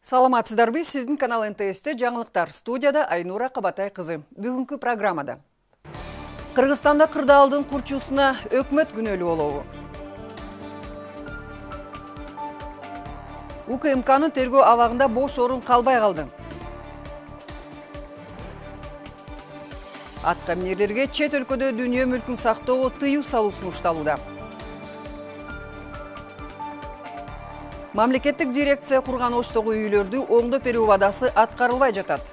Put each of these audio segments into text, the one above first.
Саламатсыздарбы, сиздин канал НТС'те жаңылыктар. Студияда Айнура Кабатай кызы. Бүгүнкү программада Кыргызстанда кырдаалдын курчуусуна өкмөт күнөөлүү болобу? УКМКнын тергөө абагында бош орун калбай калды. Атка минерлерге чет өлкөдө дүйнө мүлкүн сактоого тыюу салуу сунушталууда. Мамлекеттик дирекция курган оштогу үйлөрдү оңдоп берүү убадасы аткарылбай жатат.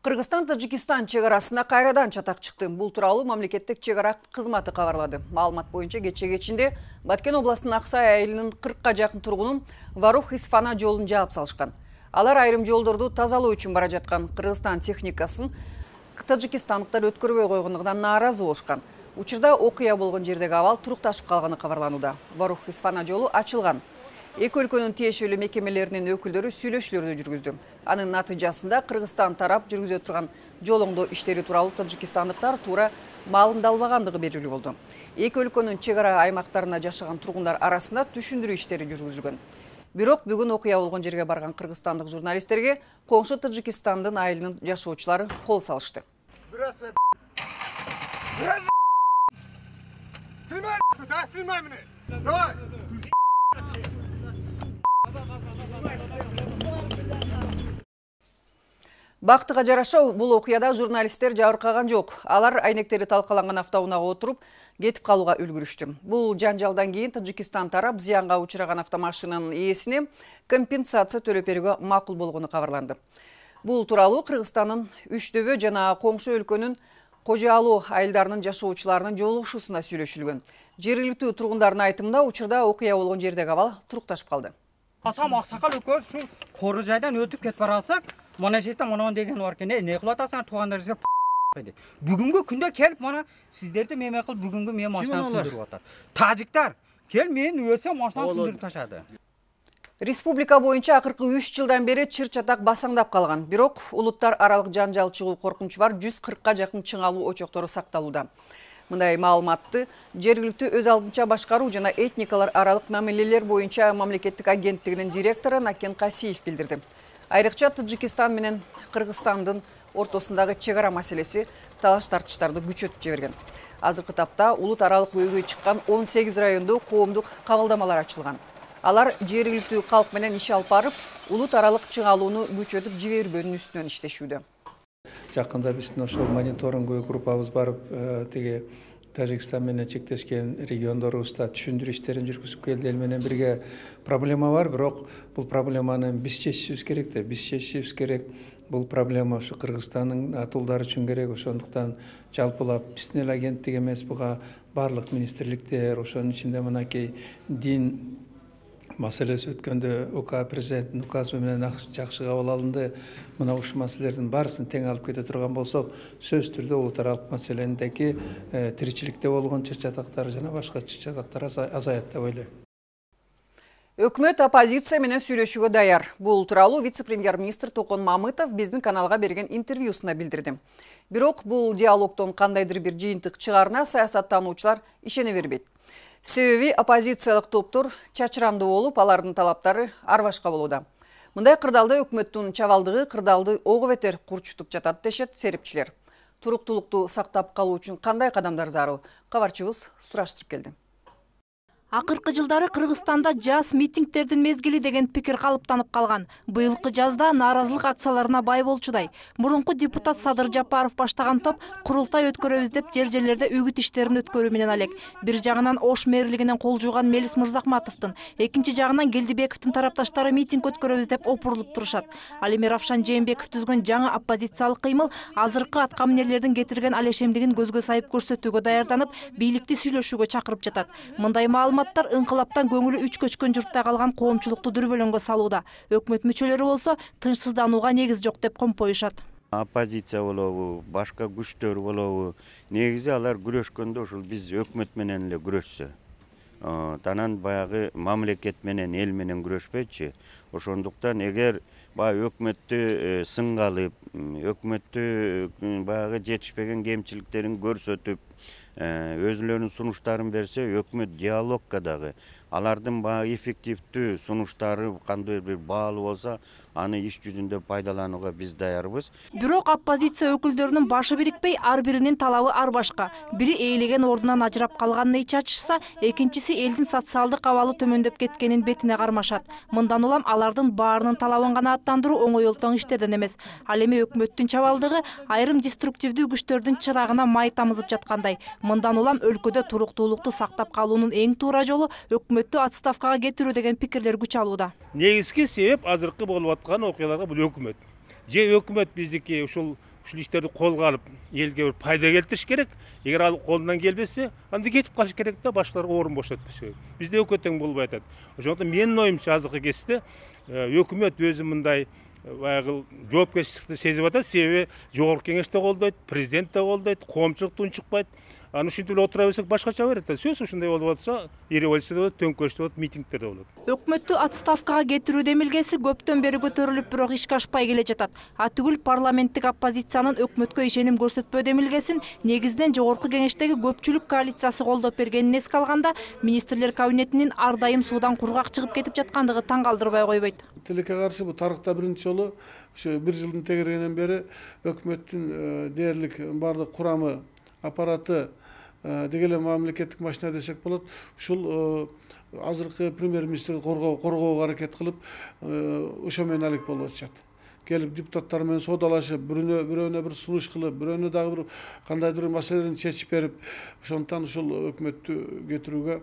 Кыргызстан-Тажикстан чек-арасына кайрадан чатак чыкты. Бул тууралуу мамлекеттик чек-ара кызматы кабарлады. Маалымат боюнча кече Баткен областынын Аксай айылынын 40ка жакын тургунун Варух-Исфана жолун жаап салышкан. Алар айрым жолдорду тазалоо үчүн бара жаткан Кыргызстан техникасын тажикстандыктар өткөрбөй койгондугунан нааразы болушкан. Учурда окуя болгон жердеги абал турукташып калганы кабарланууда. Варух-Исфана жолу ачылган. Эки өлкөнүн тиешелүү мекемелеринин өкүлдөрү сүйлөшүүлөрдү жүргүздү. Анын натыйжасында Кыргызстан тарап жүргүзө турган жол оңдоо иштери тууралуу тажикстандыктар туура маалымдалбагандыгы белгилүү болду. Эки өлкөнүн чек-ара аймактарына жашаган тургундар арасында түшүндүрүү иштери жүргүзүлгөн. Бирок бүгүн окуя болгон жерге барган кыргызстандык журналисттерге коңшу Тажикстандын айылынын жашоочулары кол салышты. Бактыга жараша бул окуяда журналисттер жабыркаган жок. Алар айнектери талкаланган автоунаага отуруп кетип калууга үлгүрүштү. Бул жанжалдан кийин Тажикстан тарап зыянга учураган автомашинанын ээсине компенсация төлөп берүүгө макул болгону кабарланды. Бул тууралуу Кыргызстандын Үчтөбө жана коңшу өлкөнүн Кожоалуу айылдарынын жашоочуларынын жолугушуусунда сүйлөшүлгөн. Жергиликтүү тургундардын айтымында учурда окуя болгон жердеги абал турукташып калды. Атам аксакал экөөбүз ушу кору жайдан өтүп кетип барасак, мына жерде монон деген бар экен. Не кылып атасыңар туугандарыңызга деп. Бүгүнгү күндө келип мына сиздерди меме кылып бүгүнгү мен машинаны сүндүрүп атат. Тажиктар кел мен өлсөм машинаны сүндүрүп ташады. Республика боюнча акыркы 3 жылдан бери чыр-чатак басаңдап калган. Бирок улуттар аралык жанжал чыгуу коркунучу бар 140ка жакын чыңалуу очоктору сакталууда. Мындай маалыматты жергиликтүү өз алдынча башкаруу жана этникалар аралык мамилелер боюнча мамлекеттик агенттигинин директору Накен Касиев билдирди. Айрыкча Тажикстан менен Кыргызстандын ортосундагы чек-ара маселеси талаш тартыштарды күчөтүп жиберген. Азыркы тапта улут аралык өйгө чыккан 18 райондо коомдук кабылдамалар ачылган. Алар жергиликтүү калк менен иш алып барып, улут аралык чыңалууну күчөтүп жибербөөнүн үстүнөн иштешүүдө. Жакында биздин ошол мониторингөө группабыз барып, тиги Тажикстан менен чектешкен региондорубузда түшүндүрүү иштерин жүргүзүп келди. Эл менен бирге проблема бар, бирок бул проблеманы биз чечишибиз керек да, биз чечишибиз керек. Бул проблема ушу Кыргызстандын атуулдары үчүн керек. Ошондуктан жалпылап биздин эл агенттик эмес, буга барлык министрликтер, ошонун ичинде мынакей дин маселеси өткөндө УК президенттин указы менен жакшы кабыл алынды. Мына ушул маселелердин баарысын тең алып кете турган болсок, сөзсүз түрдө улут аралык маселенидеги тиричиликте болгон чыр-чатактар жана башка чыр-чатактар азаят деп ойлойм. Өкмөт оппозиция менен сүйлөшүүгө даяр. Бул тууралуу вице-премьер-министр Токон Мамытов биздин каналга берген интервьюсунда билдирди. Бирок бул диалогдон кандайдыр бир жыйынтык чыгаарына саясаттануучулар ишене бербейт. Себеби оппозициялык топтор чачырандуу болуп, алардын талаптары ар башка болууда. Мындай кырдаалда өкмөттүн чабалдыгы кырдаалды ого бетер курчутуп жатат дешет серепчилер. Туруктуулукту сактап калуу үчүн кандай кадамдар зарыл? Кабарчыбыз сураштырып келди. Акыркы жылдары Кыргызстанда жаз митингдердин мезгили деген пикир калыптанып калган. Быйылкы жазда нааразылык акцияларына бай болчудай. Мурунку депутат Садыр Жапаров баштаган топ курултай өткөрөбүз деп жер-жерлерде үгүт иштерин өткөрүү менен алек. Бир жагынан Ош мэрлигинен кол жууган Мелис Мырзахматовдун, экинчи жагынан Келдибековдун тарапташтары митинг өткөрөбүз деп опурулуп турушат. Ал эми Равшан Жээнбеков түзгөн жаңы оппозициялык кыймыл азыркы аткаминерлердин кетирген алешемдигин көзгө сайып көрсөтүүгө даярданып, бийликти сүйлөшүүгө чакырып жатат. Мындай маалыматтар ыңкылаптан көңүлү үч көчкөн журтта калган коомчулукту дүрбөлөңгө салууда. Өкмөт мүчөлөрү болсо тынчсызданууга негиз жок деп компоюшат. Оппозиция болобу, башка күчтөр болобу, негизи алар күрөшкөндө ушул биз өкмөт менен эле күрөшсө. Танан баягы мамлекет менен эл менен күрөшпөйчү. Ошондуктан эгер баягы өкмөттү сынга алып, өкмөттү баягы жетишпеген кемчиликтерин көрсөтүп, өзүлөрүнүн сунуштарын берсе, өкмөт диалогка дагы алардын баягы эффективдүү сунуштары кандай бир баалуу болсо, аны иш жүзүндө пайдаланууга биз даярбыз. Бирок оппозиция өкүлдөрүнүн башы бирикпей, ар биринин талабы ар башка. Бири ээлеген ордунан ажырап калганын ич ачышса, экинчиси элдин социалдык абалы төмөндөп кеткенин бетине кармашат. Мындан улам алардын баарынын талабын канааттандыруу оңой олтоң иштерден эмес. Ал эми өкмөттүн чабалдыгы айрым деструктивдүү күчтөрдүн чырагына май тамызып жаткандай. Мындан улам өлкөдө туруктуулукту сактап калуунун эң туура жолу өкмөттү отставкага кетирүү деген пикирлер күч алууда. Негизги себеп азыркы болуп аткан окуяларга бул өкмөт. Же өкмөт биздики ушул иштерди колго алып, элге бир пайда келтириш керек. Эгер ал колунан келбесе, анда кетип калыш керек да, башкаларга орун бошотпош керек. Бизде өкмөттөн болбой атат. Ошондуктан менин оюмча азыркы кезде өкмөт өзү мындай баягы жоопкерчиликти сезип атат, себеби жогорку кеңеш да колдойт, президент да колдойт, коомчулук да унчукпайт. Аны ушинтип эле отура берсек башкача берет. Сөз ушундай болуп атса, революция да болот, төңкөрүш да болот, митингдер да болот. Өкмөттү отставкага кетирүү демилгеси көптөн бери көтөрүлүп, бирок ишке ашпай келе жатат. Атүгүл парламенттик оппозициянын өкмөткө ишеним көрсөтпөө демилгесин негизинен жогорку кеңештеги көпчүлүк коалициясы колдоп бергенин эске алганда, министрлер кабинетинин ар дайым суудан кургак чыгып кетип жаткандыгы таң калтырбай койбойт. Тилекке каршы бул тарыхта биринчи жолу ушу 1 жылдын тегергенен бери өкмөттүн дээрлик бардык курамы, аппараты дегеле мамлекеттик машина десек болот. Ушул азыркы премьер-министр коргоого аракет кылып, ошо менен алек болуп атышат. Келип депутаттар менен соодалашып, бирөөнө бир сунуш кылып, бирөөнө дагы бир кандайдыр маселени чечип берип, ошондуктан ушул өкмөттү кетирүүгө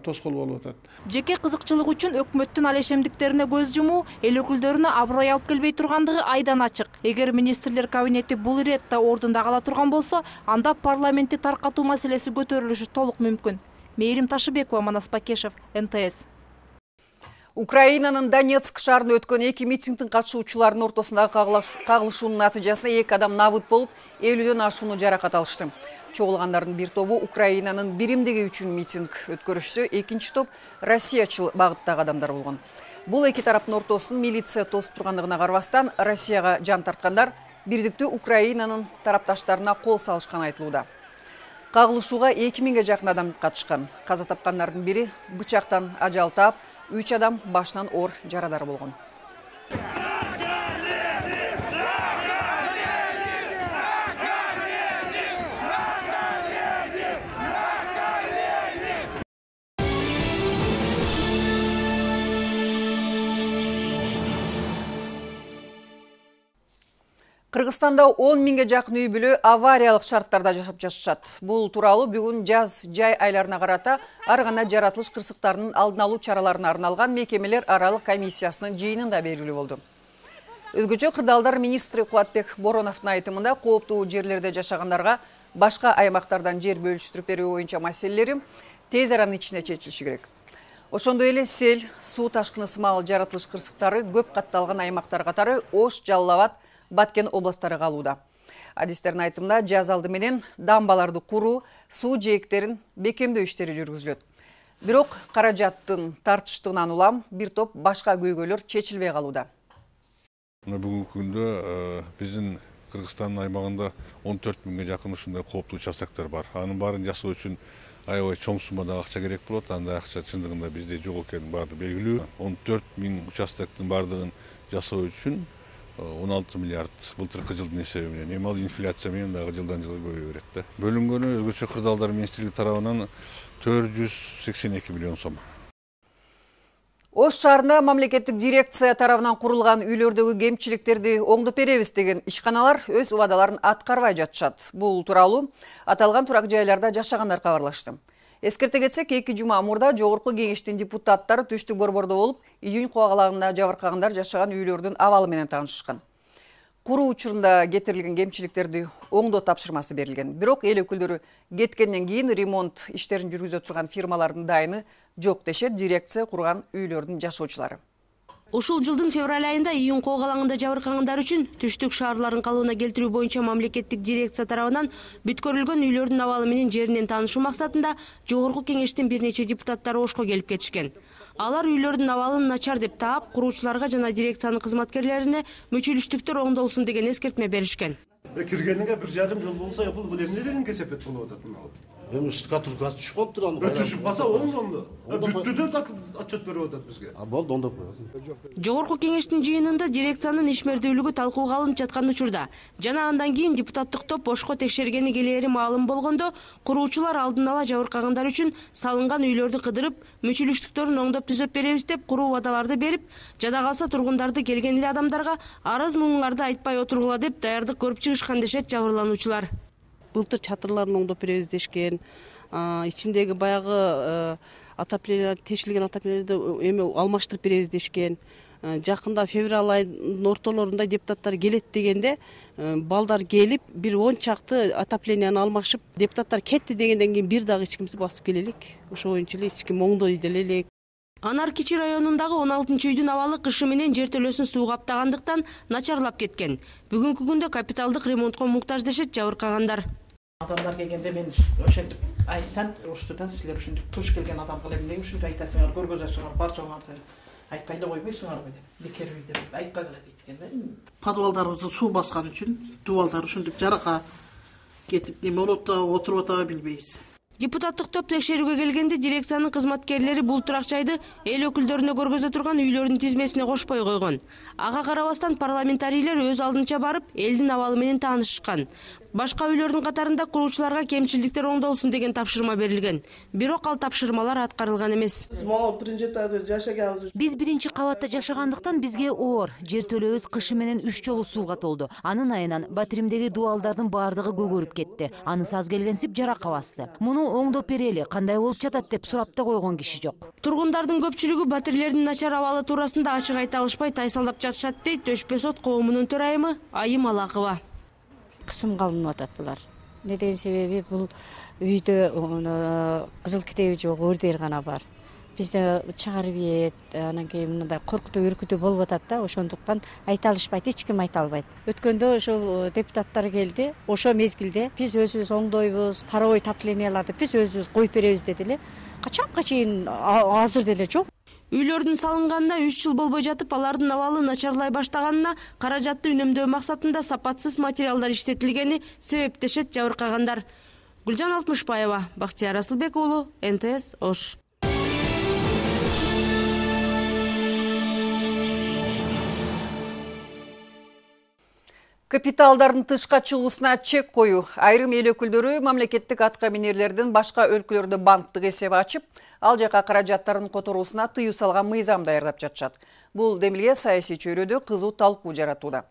тоскоол болуп атат. Жеке кызыкчылык үчүн өкмөттүн ал ишемдиктерине көз жумуу эл өкүлдөрүнө аброй алып келбей тургандыгы айдан ачык. Эгер министрлер кабинети бул иретте ордунда кала турган болсо, анда парламентти таркатуу маселеси көтөрүлүшү толук мүмкүн. Мээрим Ташыбекова, Манас Бакешев, НТС. Украинанын Донецк шаарында өткөн 2 митингдин катышуучуларынын ортосундагы кагылышуунун натыйжасында 2 адам набыт болуп, 50дөн ашууну жаракат алышты. Чогулгандардын бир тобу Украинанын биримдиги үчүн митинг өткөрүшсө, экинчи топ Россиячыл багыттагы адамдар болгон. Бул эки тараптын ортосун милиция тосуп тургандыгына карабастан, Россияга жан тарткандар бирдиктүү Украинанын тарапташтарына кол салышканы айтылууда. Кагылышууга 2000ге жакын адам катышкан. Каза тапкандардын бири бычактан ажал таап, 3 адам башынан оор жарадар болгон. Кыргызстанда 10 миңге жакын үй бүлө авариялык шарттарда жашап жатышат. Бул тууралуу бүгүн жаз жай айларына карата ар кандай жаратылыш кырсыктарынын алдын алуу чараларына арналган мекемелер аралык комиссиясынын жыйынында белгилүү болду. Өзгөчө кырдаалдар министри Кубатбек Бороновдун айтымында кооптуу жерлерде жашагандарга башка аймактардан жер бөлүштүрүп берүү боюнча маселелери тез аранын ичинде чечилиши керек. Ошондой эле сел, суу ташкыны сымал жаратылыш кырсыктары көп катталган аймактар катары Ош, Жалал Абад, Баткен областары калууда. Адистердин айтымында жаз алды менен дамбаларды куруу, суу жээктерин бекемдөө иштери жүргүзүлөт. Бирок каражаттын тартыштыгынан улам бир топ башка көйгөйлөр чечилбей калууда. Бүгүнкү күндө биздин Кыргызстандын аймагында 14 миңге жакын ушундай кооптуу участоктор бар. Анын баарын жасоо үчүн аябай чоң суммада акча керек болот. Анда акча чындыгында бизде жок экенин баары белгилүү. 14 миң участоктун баардыгын жасоо үчүн 16 миллиард былтыркы жылдын эсеби менен. Эми ал инфляция менен дагы жылдан жылга көбөйө берет да. Бөлүнгөнү өзгөчө кырдаалдар министрлиги тарабынан 482 миллион сом. Ош шаарында мамлекеттик дирекция тарабынан курулган үйлөрдөгү кемчиликтерди оңдоп беребиз деген ишканалар өз убадаларын аткарбай жатышат. Бул тууралуу аталган турак жайларда жашагандар кабарлашты. Эскерте кетсек, 2 жума мурда жогорку кеңештин депутаттары түштүк борбордо болуп, июнь кубагаларында жабыркагандар жашаган үйлөрдүн абалы менен таанышышкан. Куруу учурунда кетирилген кемчиликтерди оңдоо тапшырмасы берилген. Бирок эл өкүлдөрү кеткенден кийин ремонт иштерин жүргүзө турган фирмалардын дайыны жок дешет дирекция курган үйлөрдүн жашоочулары. Ушул жылдын февраль айында июнь кок алаңында жабыркагандар үчүн түштүк шаарларын калыбына келтирүү боюнча мамлекеттик дирекция тарабынан бүткөрүлгөн үйлөрдүн абалы менен жеринен таанышуу максатында жогорку кеңештин бир нече депутаттары Ошко келип кетишкен. Алар үйлөрдүн абалын начар деп таап, куруучуларга жана дирекциянын кызматкерлерине мүчүлүштүктөр оңдолсун деген эскертме беришкен. Киргениңе 1,5 жыл болса, бул эмне деген кесепет болуп атат мына. Эми стукатуркасы түшүп калыптыр аны. Түшүп калса оңдонду. Бүттү деп отчет берип атат бизге. Болду, оңдоп коебуз. Жогорку кеңештин жыйынында дирекциянын ишмердүүлүгү талкууга алынып жаткан учурда жана андан кийин депутаттык топ Ошко текшергени келери маалым болгондо, куруучулар алдын ала жабыркагандар үчүн салынган үйлөрдү кыдырып, мүчүлүштүктөрүн оңдоп түзөп беребиз деп куруу убадаларды берип, жада калса тургундарды келген эле адамдарга арыз муңуңарды айтпай отургула деп даярдык көрүп чыгышкан дешет жабырлануучулар. Былтыр чатырларын оңдоп беребиз дешкен, ичиндеги баягы отопление тешилген отопленияларды эме алмаштырып беребиз дешкен. Жакында февраль айынын ортолорунда депутаттар келет дегенде балдар келип бир 10 чакты отопленияны алмашып, депутаттар кетти дегенден кийин бир дагы эч кимси басып келе элек. Ошо боюнча эле эч ким оңдой деле элек. Анар Кичи районундагы 16-үйдүн абалы кышы менен жер төлөсүн суу каптагандыктан начарлап кеткен. Бүгүнкү күндө капиталдык ремонтко муктаж дешет жабыркагандар. Адамдар келгенде мен ошентип айтсам, ушудан силер ушинтип туш келген адам кылып эмне ушинтип айтасыңар, көргөзөсүңөр, барчаңарды айтпай эле койбойсуңарбы деп. Бекер үй деп айтпагыла дейт экен. Подвалдарыбызды суу баскан үчүн дубалдар ушинтип жарака кетип неме болуп атабы, отуруп атабы билбейбиз. Депутаттык топ текшерүүгө келгенде дирекциянын кызматкерлери бул турак жайды эл өкүлдөрүнө көргөзө турган үйлөрдүн тизмесине кошпой койгон. Ага карабастан парламентарийлер өз алдынча барып, элдин абалы менен таанышышкан. Башка үйлөрдүн катарында куруучуларга кемчилдиктер оңдолсун деген тапшырма берилген. Бирок ал тапшырмалар аткарылган эмес. Биз биринчи кабатта жашагандыктан бизге оор. Жер төлөөбүз кышы менен 3 жолу сууга толду. Анын айынан батиримдеги дубалдардын баардыгы көгөрүп кетти. Анысы аз келгенсип жаракка басты. Муну оңдоп берели, кандай болуп жатат деп сурап да койгон киши жок. Тургундардын көпчүлүгү батирлердин начар абалы туурасында ачык айта алышпай тайсалдап жатышат дейт Өчпө сот коомунун төрайымы Айым Алакова. Кысым калынып атат булар. Не деген себеби бул үйдө кызыл китеби жок өрдер гана бар. Бизде чыгарып ийет, анан кийин мындай коркутуу үркүтүү болуп атат да, ошондуктан айта алышпайт, эч ким айта албайт. Өткөндө ошол депутаттар келди, ошо мезгилде биз өзүбүз оңдойбуз, паровой отопленияларды биз өзүбүз коюп беребиз деди эле. Качанга чейин азыр деле жок. Үйлөрдүн салынганына 3 жыл болбой жатып, алардын абалы начарлай баштаганына каражатты үнөмдөө максатында сапатсыз материалдар иштетилгени себептешет жабыркагандар. Гүлжан Алтмышбаева, Бактияр Асылбек уулу, НТС Ош. Капиталдардын тышка чыгуусуна чек коюу. Айрым эл өкүлдөрү мамлекеттик атка минерлердин башка өлкөлөрдө банктык эсеп ачып, ал жака каражаттарын которуусуна тыюу салган мыйзам даярдап жатышат. Бул демилге саясий чөйрөдө кызуу талкуу жаратууда.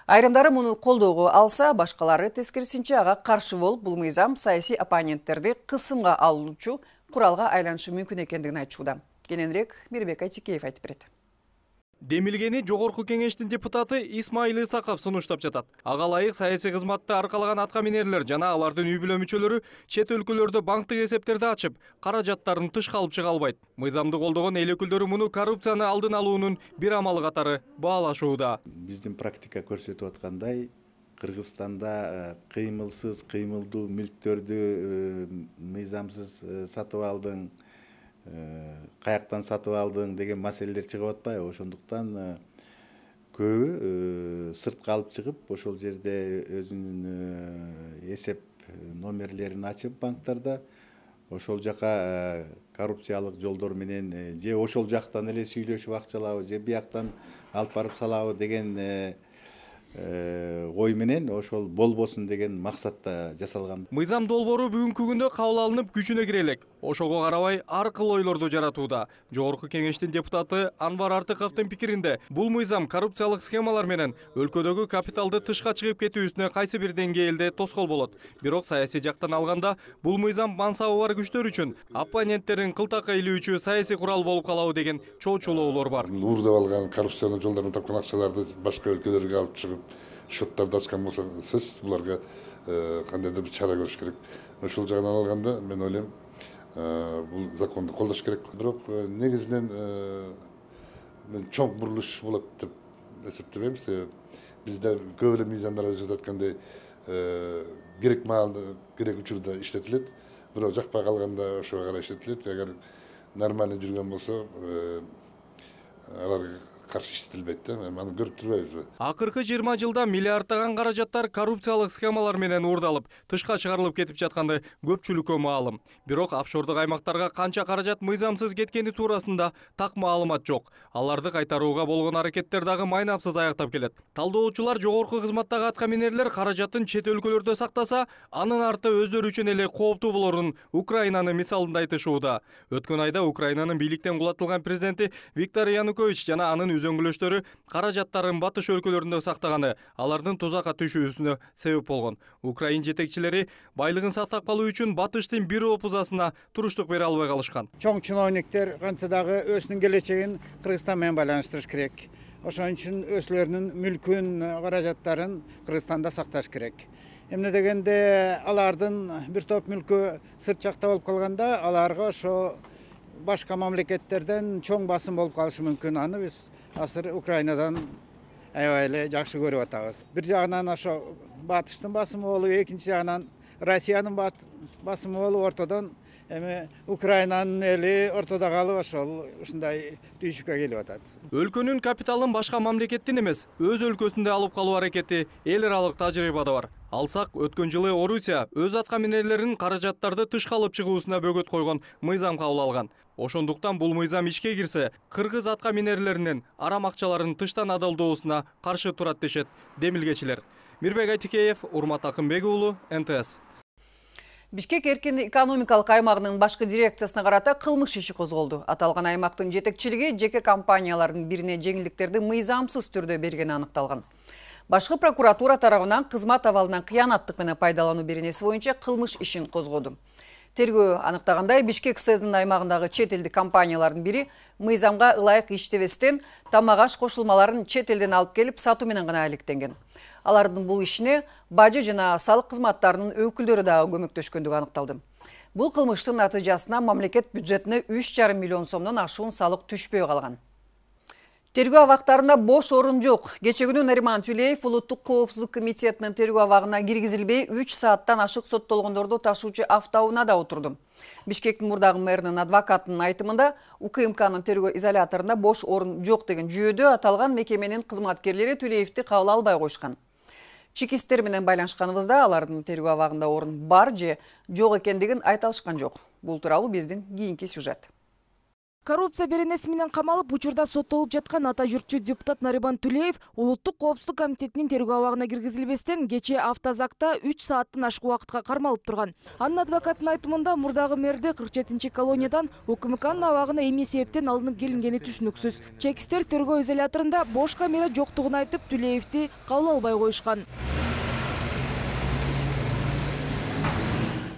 Айрымдары муну колдоого алса, башкалары тескерисинче ага каршы болуп, бул мыйзам саясий оппоненттерди кысымга алуучу куралга айланышы мүмкүн экендигин айтышууда. Кененирээк Мирбек Айтикеев айтып берет. Демилгени жогорку кеңештин депутаты Исмаил Исаков сунуштап жатат. Ага ылайык саясий кызматты аркалаган атка минерлер жана алардын үй бүлө мүчөлөрү чет өлкөлөрдө банктык эсептерди ачып, каражаттарын тышка алып чыга албайт. Мыйзамды колдогон эл өкүлдөрү муну коррупцияны алдын алуунун бир амалы катары баалашууда. Биздин практика көрсөтүп аткандай, Кыргызстанда кыймылсыз, кыймылдуу мүлктөрдү мыйзамсыз сатып алдың, каяктан сатып алдың деген маселелер чыгып атпайбы? Ошондуктан көбү сыртка алып чыгып, ошол жерде өзүнүн эсеп номерлерин ачып банктарда, ошол жака коррупциялык жолдор менен же ошол жактан эле сүйлөшүп акчалабы, же бияктан алып барып салабы деген ой менен ошол болбосун деген максатта жасалган. Мыйзам долбоору бүгүнкү күндө кабыл алынып күчүнө кире элек. Ошого карабай ар кыл ойлорду жаратууда. Жогорку кеңештин депутаты Анвар Артыковдун пикиринде, бул мыйзам коррупциялык схемалар менен өлкөдөгү капиталды тышка чыгып кетүүсүнө кайсы бир деңгээлде тоскоол болот. Бирок саясий жактан алганда, бул мыйзам мансабы бар күчтөр үчүн оппоненттерин кылтакка илүүчү саясий курал болуп калабы деген чоочулоолор бар. Уурдап алган коррупциянын жолдорун тапкан акчаларды башка өлкөлөргө алып чыгып счеттарды ачкан болсо, сөзсүз буларга кандайдыр бир чара көрүш керек. Ошол жагынан алганда мен ойлойм, бул законду колдош керек. Бирок негизинен мен чоң бурулуш болот деп эсептебейм. Себеби бизде көп эле мыйзамдар өзү айткандай керек маалда, керек учурда иштетилет. Бирок жакпай калганда ошого карай иштетилет. Эгер нормально жүргөн болсо, аларга каршы иштетилбейт да. Аны көрүп турбайбызбы? Акыркы 20 жылда миллиарддаган каражаттар коррупциялык схемалар менен уурдалып, тышка чыгарылып кетип жатканды көпчүлүккө маалым. Бирок офшордук аймактарга канча каражат мыйзамсыз кеткени туурасында так маалымат жок. Аларды кайтарууга болгон аракеттер дагы майнапсыз аяктап келет. Талдоочулар жогорку кызматтагы аткаминерлер каражатын чет өлкөлөрдө сактаса, анын арты өздөрү үчүн эле кооптуу болорун Украинаны мисалында айтышууда. Өткөн айда Украинанын бийликтен кулатылган президенти Виктор Янукович жана анын үзөңгүлөштөрү каражаттарын батыш өлкөлөрүндө сактаганы алардын тузакка түшүүсүнө себеп болгон. Украин жетекчилери байлыгын сактап калуу үчүн батыштын бир опузасына туруштук бере албай калышкан. Чоң чиновниктер канча дагы өзүнүн келечегин Кыргызстан менен байланыштырыш керек. Ошон үчүн өзлөрүнүн мүлкүн, каражаттарын Кыргызстанда сакташ керек. Эмне дегенде алардын бир топ мүлкү сырт жакта болуп калганда, аларга ошо башка мамлекеттерден чоң басым болуп калышы мүмкүн. Аны биз азыр Украинадан аябай эле жакшы көрүп атабыз. Бир жагынан ошо батыштын басымы болуп, экинчи жагынан Россиянын басымы болуп, ортодон эми Украинанын эли ортодо калып ошол ушундай түйшүккө келип атат. Өлкөнүн капиталын башка мамлекеттин эмес, өз өлкөсүндө алып калуу аракети эл аралык тажрыйбада бар. Алсак, өткөн жылы Орусия өз аткаминерлеринин каражаттарды тышка алып чыгуусуна бөгөт койгон мыйзам кабыл алган. Ошондуктан бул мыйзам ишке кирсе, кыргыз аткаминерлеринин арам акчаларын тыштан адалдоосуна каршы турат дешет демилгечилер. Мирбек Айтикеев, Урмат Акынбек уулу, НТС. Бишкек эркин экономикалык аймагынын башкы дирекциясына карата кылмыш иши козголду. Аталган аймактын жетекчилиги жеке компаниялардын бирине жеңилдиктерди мыйзамсыз түрдө бергени аныкталган. Башкы прокуратура тарабынан кызмат абалынан кыянаттык менен пайдалануу беренеси боюнча кылмыш ишин козгоду. Тергөө аныктагандай, Бишкек СС-дин аймагындагы чет элдик компаниялардын бири мыйзамга ылайык иштебестен тамак аш кошулмаларын чет элден алып келип сатуу менен гана алектенген. Алардын бул ишине бажы жана салык кызматтарынын өкүлдөрү дагы көмөктөшкөндүгү аныкталды. Бул кылмыштын натыйжасында мамлекет бюджетине 3,5 миллион сомдон ашуун салык түшпөй калган. Тергөө абактарында бош орун жок. Кече күнү Нариман Тюлеев Улуттук коопсуздук комитетинин тергөө абагына киргизилбей 3 сааттан ашык соттолгондорду ташуучу автоунаада отурду. Бишкектин мурдагы мэринин адвокатынын айтымында УКМКнын тергөө изоляторунда бош орун жок деген жүйөдө аталган мекеменин кызматкерлери Тюлеевди кабыл албай коюшкан. Чекисттер менен байланышканыбызда алардын тергөө абагында орун бар же жок экендигин айта алышкан жок. Бул тууралуу биздин кийинки сюжет. Коррупция беренеси менен камалып, учурда соттолуп жаткан ата журтчу депутат Нариман Тюлеев Улуттук коопсуздук комитетинин тергөө абагына киргизилбестен кечээ автозакта 3 сааттан ашык убакытка кармалып турган. Анын адвокатынын айтымында мурдагы мэрди 47-чи колониядан УКМКнын абагына эмне себептен алынып келингени түшүнүксүз. Чекистер тергөө изоляторунда бош камера жоктугун айтып, Тюлеевди кабыл албай коюшкан.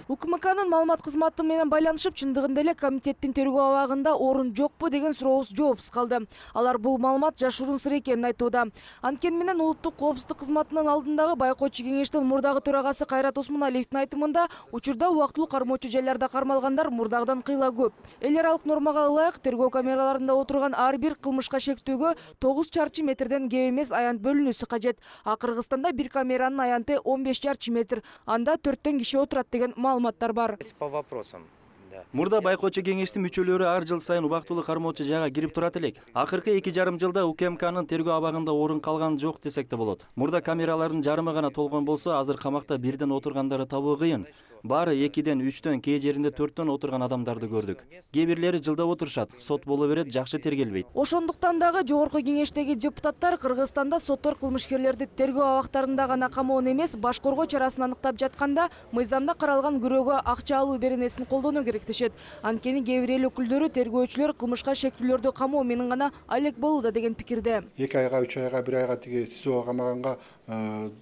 УКМКнын маалымат кызматы менен байланышып, чындыгында эле комитеттин тергөө абагында орун жокпу деген сурообуз жоопсуз калды. Алар бул маалымат жашыруун сыр экенин айтууда. Анткени менен Улуттук коопсуздук кызматынын алдындагы байкоочу кеңештин мурдагы төрагасы Кайрат Осмоналиевдин айтымында, учурда убактылуу кармоочу жайларда кармалгандар мурдагыдан кыйла көп. Эл аралык нормага ылайык тергөө камераларында отурган ар бир кылмышка шектүүгө 9 чарчы метрден кем эмес аянт бөлүнүүсү кажет. А Кыргызстанда бир камеранын аянты 15 чарчы метр. Анда 4тен киши отурат деген маалыматтар бар. По вопросам. Мурда байкоочу кеңештин мүчөлөрү ар жыл сайын убактылуу кармоочу жайга кирип турат элек. Акыркы 2,5 жылда УКМКнын тергөө абагында орун калган жок десек да болот. Мурда камералардын жарымы гана толгон болсо, азыр камакта бирден отургандары табуу кыйын. Баары 2ден 3төн, кээ жеринде 4төн отурган адамдарды көрдүк. Кээ бирлери жылда отурушат, сот боло берет, жакшы тергелбейт. Ошондуктан дагы жогорку кеңештеги депутаттар Кыргызстанда соттор кылмышкерлерди тергөө абактарында гана камоон эмес, башкоргоо чарасын аныктап жатканда мыйзамда каралган күрөөгө акча алуу беренесин колдонуу керек дешет. Анткени кээ бир эл өкүлдөрү тергөөчүлөр кылмышка шектүүлөрдү камоо менен гана алек болууда деген пикирде. 2 айга, 3 айга, 1 айга тиги СИЗОго камаганга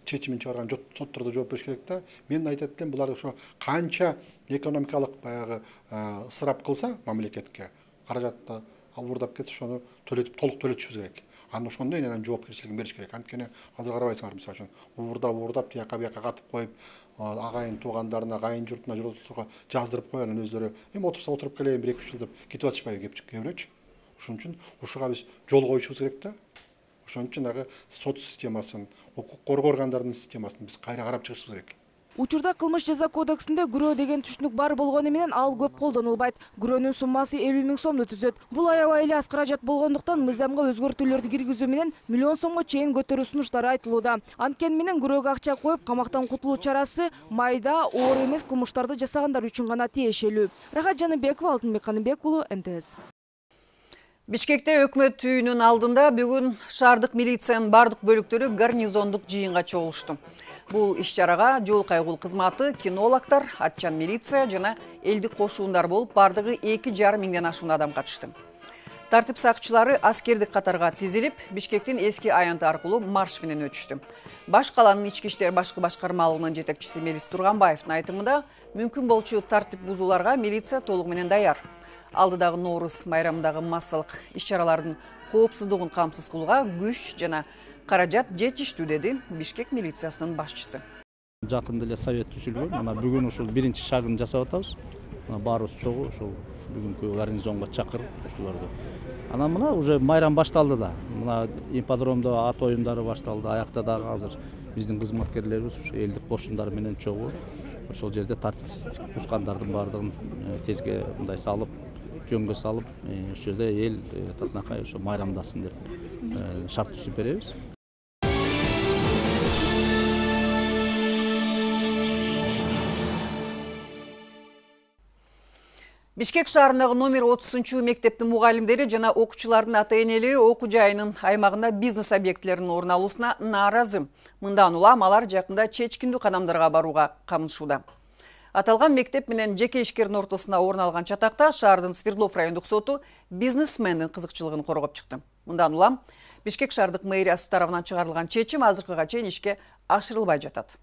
чечимин чыгарган соттордо жооп бериш керек да. Мен айтат элем, булар ошо канча экономикалык баягы ысырап кылса мамлекетке, каражатты албырдап кетсе, ошону төлөтүп, толук төлөтүшүбүз керек. Аны ошондой менен жоопкерчилигин бериш керек. Анткени азыр карабайсыңар, мисалы үчүн уурдап тияка бияка катып коюп, агайын туугандарына, агайын журтуна жолсузууга жаздырып коюп, анан өздөрү эми отурса отуруп келейин 1-2 жыл деп кетип атышпайбы кээ бирөөчү. Ошон үчүн ушуга биз жол коюшубуз керек да. Ошон үчүн дагы сот системасын, укук коргоо органдарынын системасын биз кайра карап чыгышыбыз керек. Учурда кылмыш жаза кодексинде күрөө деген түшүнүк бар болгону менен ал көп колдонулбайт. Күрөөнүн суммасы 50 000 сомду түзөт. Бул аябай эле аз каражат болгондуктан мыйзамга өзгөртүүлөрдү киргизүү менен миллион сомго чейин көтөрүү сунуштары айтылууда. Анткени менен күрөөгө акча коюп камактан кутулуу чарасы майда, оор эмес кылмыштарды жасагандар үчүн гана тиешелүү. Рахат Жаныбекова, Алтынбек Каныбек уулу, НТС. Бишкекте өкмөт үйүнүн алдында бүгүн шаардык милициянын бардык бөлүктөрү гарнизондук жыйынга чогулушту. Бул иш-чарага жол кайгыл кызматы, кинологдор, атчан милиция жана элдик кошуундар болуп, бардыгы 2,5 миңден ашуун адам катышты. Тартип сакчылары аскердик катарга тизилип, Бишкектин эски аянты аркылуу марш менен өтүштү. Баш каланын ички иштер башкы башкармалыгынын жетекчиси Мелис Турганбаевдин айтымында, мүмкүн болчу тартип бузууларга милиция толугу менен даяр. Алдыдагы Ноорус майрамындагы массалык иш-чаралардын коопсуздугун камсыз кылууга күч жана каражат жетиштүү, деди Бишкек милициясынын башчысы. Жакында эле совет түзүлгөн, мына бүгүн ушул биринчи шагын жасап атабыз. Баарыбыз чогуу ушул бүгүнкү гарнизонго чакырып ушуларды. Анан мына уже майрам башталды да. Мына ипподромдо ат оюндары башталды. Аякта дагы азыр биздин кызматкерлерибиз ушу элдик кошундар менен чогуу ошол жерде тартипсиз бузгандардын баардыгын тезге мындай салып, жөнгө салып, ошол жерде эл татынакай ошо майрамдасын деп шарт түзүп беребиз. Бишкек шаарындагы номер 30 мектептин мугалимдери жана окуучулардын ата-энелери окуу жайынын аймагында бизнес объектилеринин орун алуусуна нааразы. Мындан улам алар жакында чечкиндүү кадамдарга барууга камынышууда. Аталган мектеп менен жеке ишкердин ортосуна орун алган чатакта шаардын Свердлов райондук соту бизнесмендин кызыкчылыгын коргоп чыкты. Мындан улам Бишкек шаардык мэриясы тарабынан чыгарылган чечим азыркыга чейин ишке ашырылбай жатат.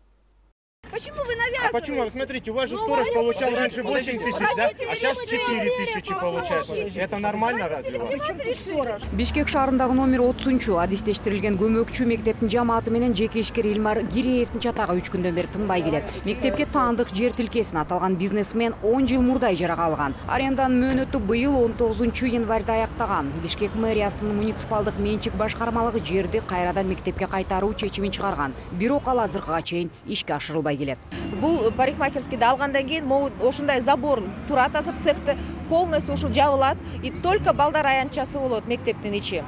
Почему вы навязываете? А почему? Вы смотрите, у вас же сторож получал раньше 8 тысяч, да? А сейчас 4 тысячи получается. Это нормально разве у вас? Бишкек шаарындагы номер 30 адистештирилген көмөкчү мектептин жамааты менен жеке ишкер Илмар Гиреевдин чатагы 3 күндөн бери тынбай келет. Мектепке таандык жер тилкесин аталган бизнесмен 10 жыл мурда ижарага алган. Аренданын мөөнөтү быйыл 19 январда аяктаган. Бишкек мэриясынын муниципалдык менчик башкармалыгы жерди кайрадан мектепке кайтаруу чечимин чыгарган. Бирок ал азыркыга чейин ишке ашырылбай келет. Бул парикмахерскийди алгандан кийин могу ушундай забор турат, азыр цехти полностью ушул жабылат и только балдар аянтчасы болот мектептин ичи.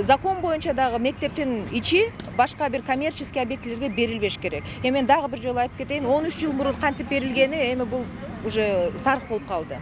Закон боюнча дагы мектептин ичи башка бир коммерческий объектилерге берилбеш керек. Мен дагы бир жолу айтып кетейин, 13 жыл мурун кантип берилгени эми бул уже тарых болуп калды.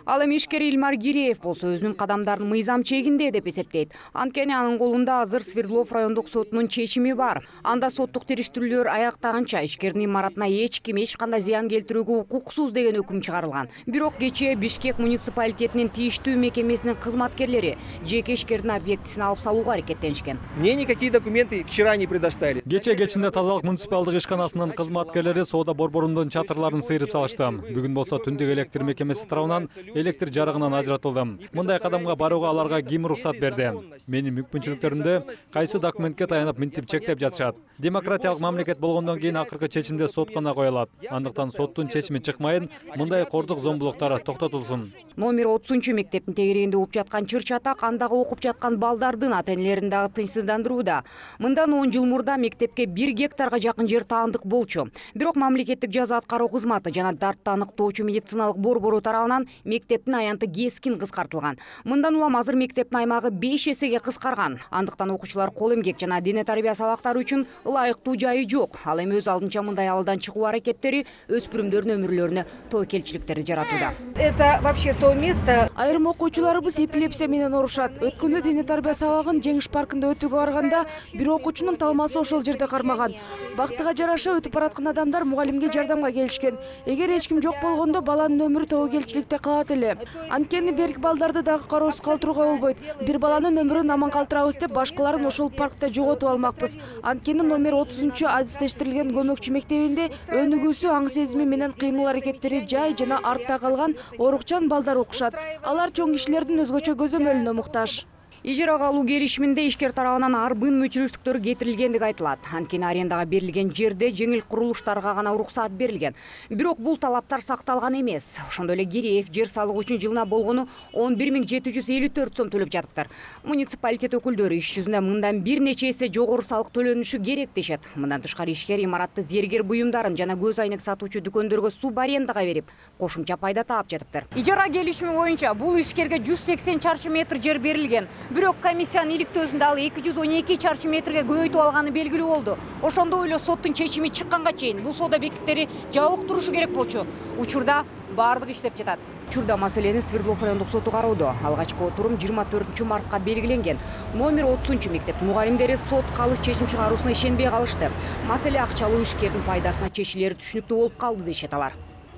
Ал эми ишкер Илмар Гиреев болсо өзүнүн кадамдарын мыйзам чегинде деп эсептейт. Анткени анын колунда азыр Свердлов райондук сотунун чечими бар. Анда соттук териштирүүлөр аяктаганча ишкердин имаратына эч ким эч кандай зыян келтирүүгө укуксуз деген өкүм чыгарылган. Бирок кечээ Бишкек муниципалитетинин тийиштүү мекемесинин кызматкерлери жеке ишкердин объектисин алып салууга аракеттенишкен. Мне никакие документы вчера не предоставили. Кечинде тазалык муниципалдык ишканасынын кызматкерлери соода борборунун чатырларын сыйрып салышты. Бүгүн болсо түндүк электр мекемеси тарабынан электр жарыгынан ажыратылдым. Мындай кадамга барууга аларга ким уруксат берди? Менин мүмкүнчүлүктөрүмдү кайсы документке таянып минтип чектеп жатышат? Демократиялык мамлекет болгондон кийин акыркы чечимде сот гана коюлат. Андыктан соттун чечими чыкмайын, мындай кордук зомбулуктар токтотулсун. Номер 30 мектептин тегерегинде угуп жаткан чыр-чатак андагы окуп жаткан балдардын ата-энелерин дагы тынчсыздандырууда. Мындан 10 жыл мурда мектепке 1 гектарга жакын жер таандык болчу. Бирок мамлекеттик жаза аткаруу кызматы жана дартты аныктоочу медициналык борбору тарабынан мектептин аянты кескин кыскартылган. Мындан улам азыр мектептин аймагы 5 эсеге кыскарган. Андыктан окуучулар кол эмгек жана дене тарбия сабактары үчүн ылайыктуу жайы жок. Ал эми өз алдынча мындай абалдан чыгуу аракеттери өспүрүмдөрдүн өмүрлөрүнө тоокелчиликтерди жаратууда. Это вообще то место. Айрым окуучуларыбыз эпилепсия менен оорушат. Өткөндө дене тарбия сабагын Жеңиш паркында өтүүгө барганда бир окуучунун талмасы ошол жерде кармаган. Бактыга жараша өтүп бараткан адамдар мугалимге жардамга келишкен. Эгер эч ким жок болгондо баланын өмүрү тоокелчиликте калат эле. Анткени берки балдарды дагы кароосуз калтырууга болбойт. Бир баланын өмүрүн аман калтырабыз деп башкаларын ошол паркта жоготуп алмакпыз. Анткени номер 30 адистештирилген көмөкчү мектебинде өнүгүүсү, аң сезими менен кыймыл аракеттери жай жана артта калган орукчан балдар окушат. Алар чоң кишилердин өзгөчө көзөмөлүнө муктаж. Ижарага алуу келишиминде ишкер тарабынан арбын мүчүрүштүктөрү кетирилгендиги айтылат. Анткени арендага берилген жерде жеңил курулуштарга гана уруксаат берилген. Бирок бул талаптар сакталган эмес. Ошондой эле Киреев жер салыгы үчүн жылына болгону 11.754 сом төлөп жатыптыр. Муниципалитет өкүлдөрү иш жүзүндө мындан бир нече эсе жогору салык төлөнүшү керек дешет. Мындан тышкары ишкер имаратты зергер буюмдарын жана көз айнек сатуучу дүкөндөргө суб арендага берип, кошумча пайда таап жатыптыр. Ижара келишими боюнча бул ишкерге 180 чарчы метр жер берилген. Бирок комиссиянын иликтөөсүндө ал 212 чарчы метрге көбөйтүп алганы белгилүү болду. Ошондой эле соттун чечими чыкканга чейин бул соода бекеттери жабык турушу керек болчу. Учурда баардыгы иштеп жатат. Учурда маселени Свердлов райондук соту кароодо. Алгачкы отурум 24 мартка белгиленген. Номер 30 мектеп мугалимдери сот калыс чечим чыгаруусуна ишенбей калышты. Маселе акчалуу ишкердин пайдасына чечилери түшүнүктүү болуп калды дешет алар.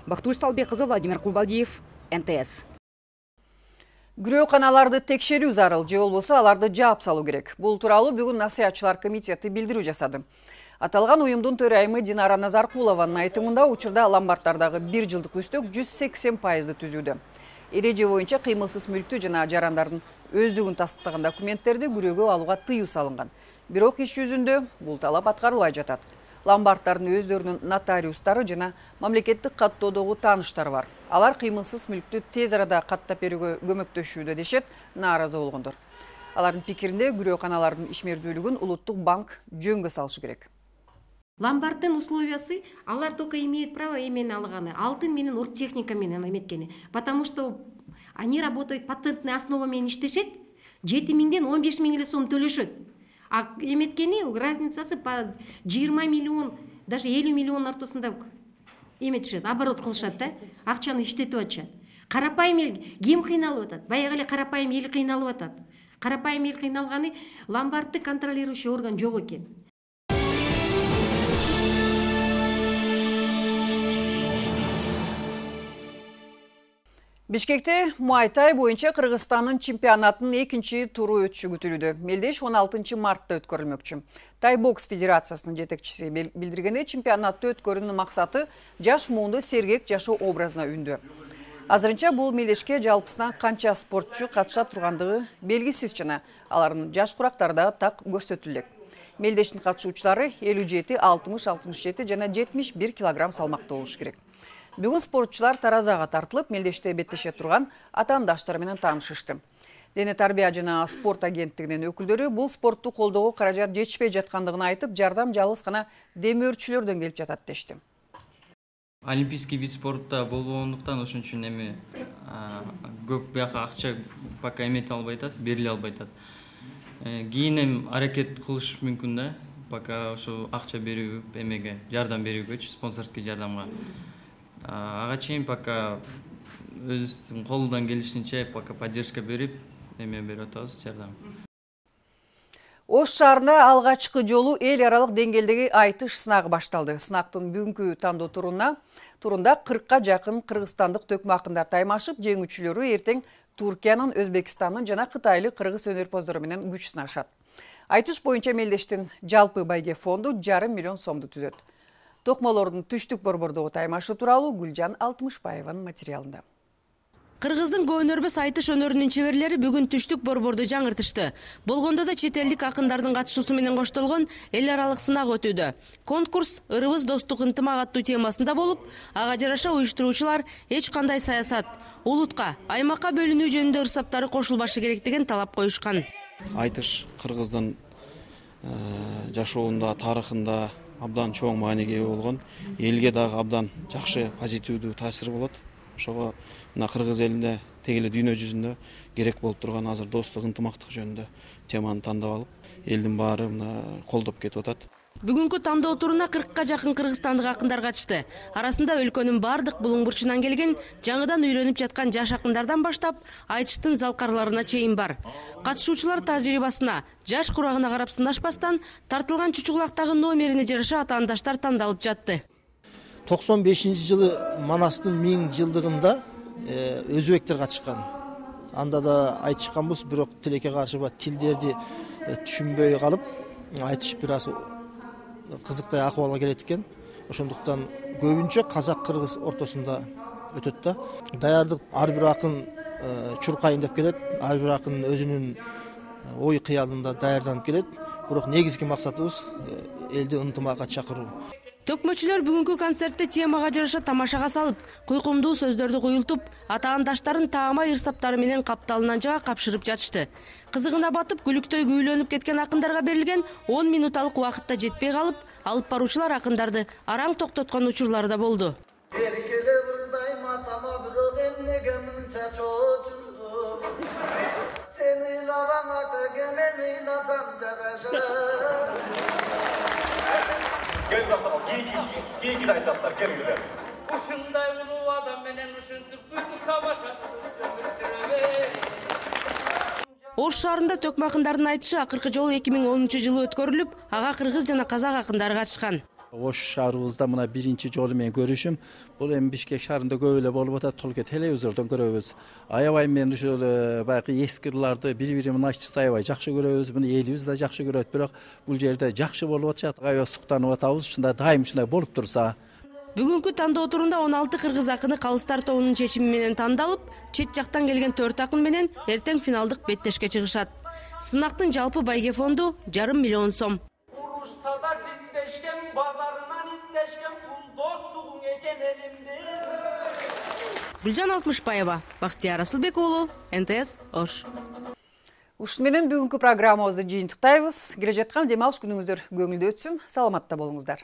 Бактыгүл Салбек кызы, Владимир Кулбалдиев, НТС. Күрөөканаларды текшерүү зарыл, же болбосо аларды жаап салуу керек. Бул тууралуу бүгүн насыятчылар комитети билдирүү жасады. Аталган уюмдун төрайымы Динара Назаркулованын айтымында учурда ломбарддардагы 1 жылдык үстөк 180% түзүүдө. Эреже боюнча кыймылсыз мүлктү жана жарандардын өздүгүн тастыктаган документтерди күрөөгө алууга тыюу салынган. Бирок иш жүзүндө бул талап аткарылбай жатат. Ломбарддардын өздөрүнүн нотариустары жана мамлекеттик каттоодогу тааныштары бар. Алар кыймылсыз мүлктү тез арада каттап берүүгө көмөктөшүүдө дешет нааразы болгондор. Алардын пикиринде күрөөканалардын ишмердүүлүгүн улуттук банк жөнгө салышы керек. Ломбарддын условиясы, алар только имеют право эмени алганы, алтын менен оргтехника менен эметкени. Потому что они работают патентный основа менен иштешет, 7 миңден 15 миң эле сом төлөшөт. А эметкени разницасы по 20 миллион, даже 50 миллион ортосунда эметишет, оборот кылышат да, акчаны иштетип атышат. Карапайым эл ким кыйналып атат? Баягы эле карапайым эл кыйналып атат. Карапайым эл кыйналганы ломбардды контролирующий орган жок экен. Бишкекте Муайтай боюнча Кыргызстандын чемпионатынын 2-чи туру өтүшү күтүлүүдө. Мелдеш 16 мартта өткөрүлмөкчү. Тай бокс федерациясынын жетекчиси билдиргендей, чемпионатты өткөрүүнүн максаты жаш муунду сергек жашоо образына үндөө. Азырынча бул мелдешке жалпысынан канча спортчу катыша тургандыгы белгисиз жана алардын жаш курактары да так көрсөтүлөт. Мелдештин катышуучулары 57, 60, 67 жана 71 килограмм салмакта болушу керек. Бүгүн спортчулар таразага тартылып, мелдеште беттеше турган атаандаштары менен таанышышты. Дене тарбия жана спорт агенттигинин өкүлдөрү бул спортту колдоого каражат жетишпей жаткандыгын айтып, жардам жалгыз гана демөөрчүлөрдөн келип жатат дешти. Олимпийский вид спортта болбогондуктан ошон үчүн эми көп бияка акча пока эмете албай атат, бериле албай атат. Кийин эми аракет кылыш мүмкүн да, пока ошо акча берүү эмеге, жардам берүүгөчү, спонсорский жардамга. Ага чейин пока өзүбүздүн колундан келишинче пока поддержка берип, эме берип атабыз, жардам. Ош шаарында алгачкы жолу эл аралык деңгээлдеги айтыш сынагы башталды. Сынактын бүгүнкү тандоо турунда 40ка жакын кыргызстандык төкмө акындар таймашып, жеңүүчүлөрү эртең Туркиянын, Өзбекстандын жана кытайлык кыргыз өнөрпоздору менен күч сынашат. Айтыш боюнча мелдештин жалпы байге фонду 5,5 миллион сомду түзөт. Токмолордун түштүк борбордогу таймашы тууралуу Гүлжан Алтымышбаеванын материалында. Кыргыздын көөнөрбөс айтыш өнөрүнүн чеберлери бүгүн түштүк борборду жаңыртышты. Болгондо да чет элдик акындардын катышуусу менен коштолгон эл аралык сынак өтүүдө. Конкурс ырыбыз достук ынтымак аттуу темасында болуп, ага жараша уюштуруучулар эч кандай саясат, улутка, аймакка бөлүнүү жөнүндө ырсаптары кошулбашы керек деген талап коюшкан. Айтыш кыргыздын жашоонда, тарыхында абдан чоң мааниге ээ болгон, элге дагы абдан жакшы позитивдүү таасири болот. Ошого мына кыргыз элинде теги эле дүйнө жүзүндө керек болуп турган азыр достук, ынтымактык жөнүндө теманы тандап алып, элдин баары мына колдоп кетип атат. Бүгүнкү тандоо туруна 40ка жакын кыргызстандык акындар катышты. Арасында өлкөнүн бардык булуң бурчунан келген, жаңыдан үйрөнүп жаткан жаш акындардан баштап, айтыштын залкарларына чейин бар. Катышуучулар тажрыйбасына, жаш курагына карап сынашпастан, тартылган чучугулактагы номерине жараша атаандаштар тандалып жатты. 95-жылы Манастын 1000 жылдыгында өзбектер катышкан. Анда да айтышканбыз, бирок тилекке каршы тилдерди түшүнбөй калып, айтыш бир аз кызыктай акыбалга келет экен. Ошондуктан көбүнчө казак-кыргыз ортосунда өтөт да. Даярдык ар бир акын чуркайын деп келет, ар бир акын өзүнүн ой кыялында даярданып келет. Бирок негизги максатыбыз элди ынтымакка чакыруу. Төкмөчүлөр бүгүнкү концертте темага жараша тамашага салып, куйкумдуу сөздөрдү куюлтуп, атаандаштарын таамай ырсаптары менен капталынан жага капшырып жатышты. Кызыгына батып, күлүктөй күүлөнүп кеткен акындарга берилген 10 минуталык убакытта жетпей калып, алып баруучулар акындарды араң токтоткон учурлар да болду. Келіңіз ақсақал, кейінгі айтасыздар, келіңіздер. Ушундай улуу адам менен ушинтип күндү тамаша Ош шаарында төкмө акындардын айтышы акыркы жолу 2010-жылы өткөрүлүп, ага кыргыз жана казак акындары катышкан. Ош шаарыбызда мына биринчи жолу менен көрүшүм. Бул эми Бишкек шаарында көп эле болуп атат, толук телевизордон көрөбүз. Аябай мен ушул баягы эски ырларды бири-бири менен ачып аябай жакшы көрөбүз. Муну элибиз да жакшы көрөт, бирок бул жерде жакшы болуп атышат. Аябай суктанып атабыз. Ушундай дайым ушундай болуп турса. Бүгүнкү тандоо турунда 16 кыргыз акыны калыстар тобунун чечими менен тандалып, чет жактан келген 4 акын менен эртең финалдык беттешке чыгышат. Сынактын жалпы байге фонду 500 000 сом. Гүлжан Алтмышбаева, Бактияр Асылбек уулу, НТС Ош. Ушун менен бүгүнкү программабызды жыйынтыктайбыз. Келе жаткан демалыш күнүңүздөр көңүлдүү өтсүн. Саламатта болуңуздар.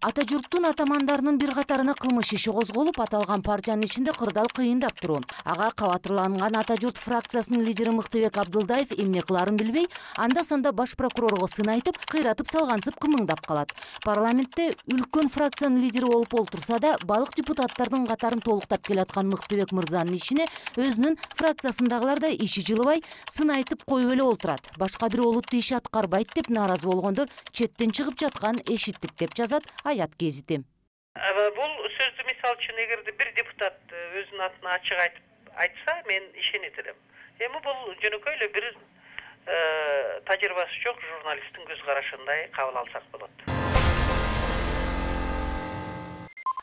Ата журттун атамандарынын бир катарына кылмыш иши козголуп, аталган партиянын ичинде кырдаал кыйындап туруу. Ага кабатырланган Ата журт фракциясынын лидери Мыктыбек Абдылдаев эмне кыларын билбей, анда-санда баш прокурорго сын айтып, кыйратып салгансып кымыңдап калат. Парламентте үлкөн фракциянын лидери болуп олтурса да, барлык депутаттардын катарын толуктап келаткан Мыктыбек мырзанын ичине өзүнүн фракциясындагылар да иши жылыбай, сын айтып коюп эле олтурат. Башка бир олуттуу иш аткарбайт деп нааразы болгондор четтен чыгып жаткан эшиттик деп жазат Аят гезити. Бул сөздү мисалы үчүн эгерде бир депутат өзүнүн атын ачык айтса, мен ишенет элем. Эми бул жөнөкөй эле бир тажрыйбасы жок журналисттин көз карашындай кабыл алсак болот.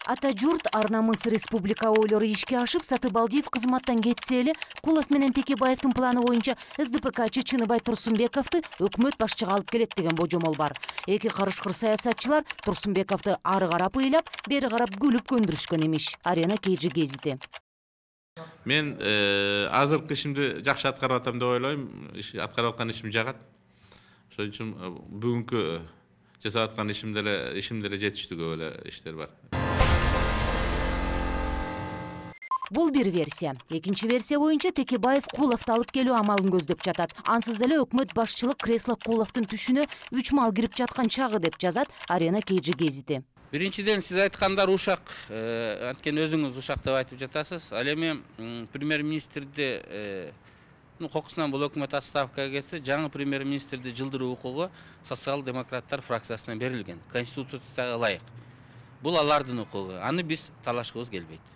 Ата журт Ар намыс республика ойлору ишке ашып, Сатыбалдиев кызматтан кетсе эле, Кулов менен Текебаевдин планы боюнча СДПКчы Чыныбай Турсунбековду өкмөт башчыга алып келет деген божомол бар. Эки карышкыр саясатчылар Турсунбековду ары карап ыйлап, бери карап күлүп көндүрүшкөн эмиш. Арена KG гезити. Мен азыркы ишимди жакшы аткарып атам деп ойлойм. Аткарып аткан ишим жагат. Ошон үчүн бүгүнкү жасап аткан ишимде эле жетиштүү көп эле иштер бар. Бул бир версия. Экинчи версия боюнча Текебаев Куловду алып келүү амалын көздөп жатат. Ансыз деле өкмөт башчылык кресло Куловдун түшүнө 3 мал кирип жаткан чагы деп жазат Арена KG гезити. Биринчиден сиз айткандар ушак, анткени өзүңүз ушак деп айтып жатасыз. Ал эми премьер-министрди кокусунан бул өкмөт отставкага кетсе, жаңы премьер-министрди жылдыруу укугу социал-демократтар фракциясына берилген, конституцияга ылайык. Бул алардын укугу. Аны биз талашкыбыз келбейт.